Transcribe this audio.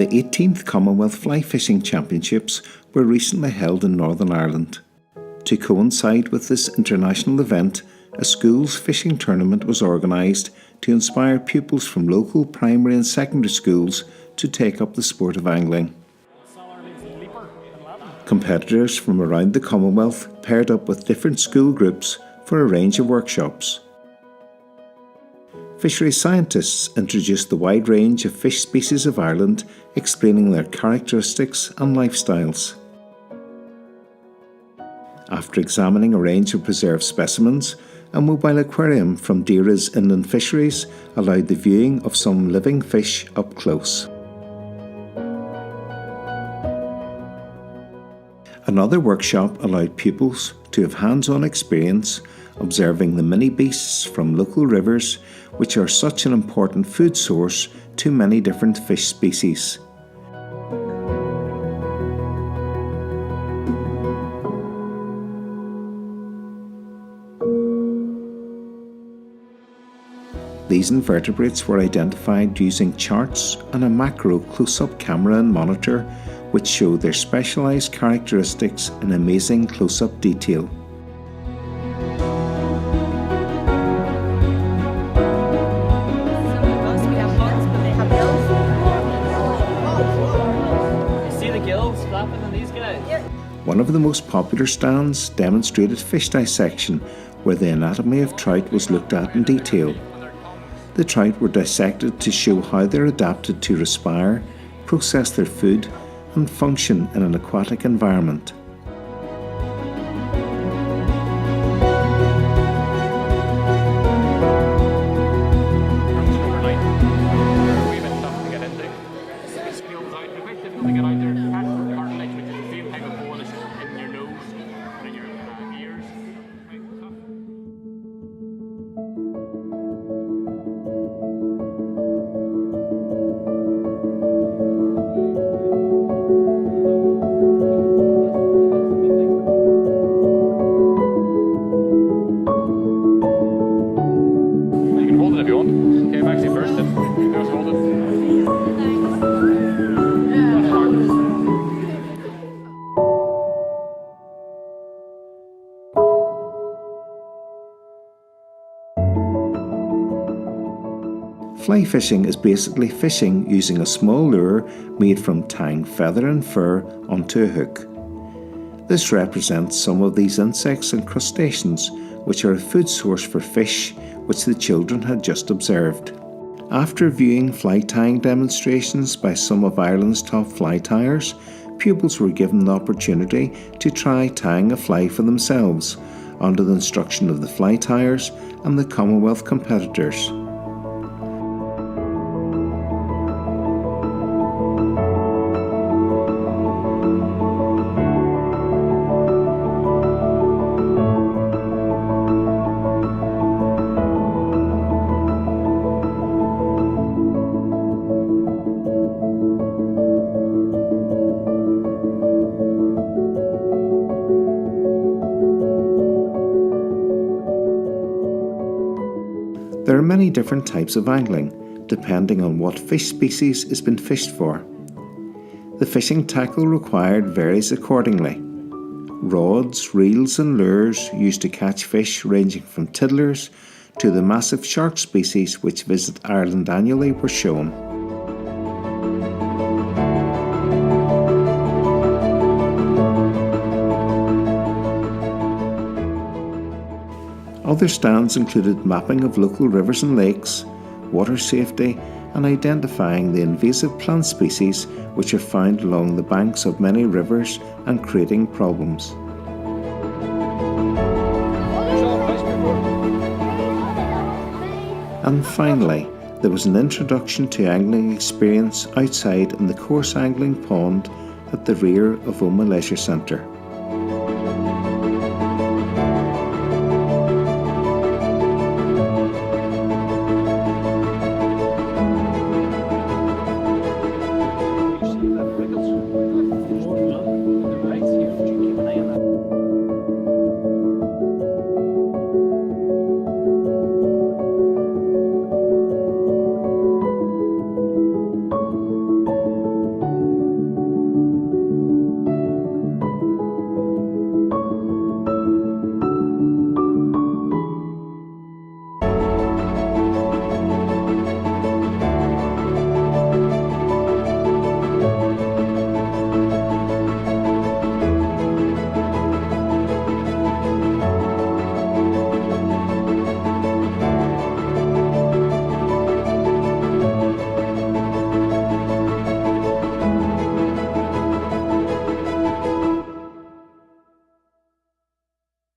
The 18th Commonwealth Fly Fishing Championships were recently held in Northern Ireland. To coincide with this international event, a schools fishing tournament was organised to inspire pupils from local primary and secondary schools to take up the sport of angling. Competitors from around the Commonwealth paired up with different school groups for a range of workshops. Fisheries scientists introduced the wide range of fish species of Ireland, explaining their characteristics and lifestyles. After examining a range of preserved specimens, a mobile aquarium from Deera's Inland Fisheries allowed the viewing of some living fish up close. Another workshop allowed pupils to have hands-on experience observing the mini beasts from local rivers, which are such an important food source to many different fish species. These invertebrates were identified using charts and a macro close-up camera and monitor, which show their specialised characteristics in amazing close-up detail. One of the most popular stands demonstrated fish dissection, where the anatomy of trout was looked at in detail. The trout were dissected to show how they're adapted to respire, process their food, and function in an aquatic environment. Fly fishing is basically fishing using a small lure made from tying feather and fur onto a hook. This represents some of these insects and crustaceans, which are a food source for fish, which the children had just observed. After viewing fly tying demonstrations by some of Ireland's top fly tyers, pupils were given the opportunity to try tying a fly for themselves, under the instruction of the fly tyers and the Commonwealth competitors. There are many different types of angling, depending on what fish species is being fished for. The fishing tackle required varies accordingly. Rods, reels and lures used to catch fish ranging from tiddlers to the massive shark species which visit Ireland annually were shown. Other stands included mapping of local rivers and lakes, water safety, and identifying the invasive plant species which are found along the banks of many rivers and creating problems. And finally, there was an introduction to angling experience outside in the coarse angling pond at the rear of Omagh Leisure Centre.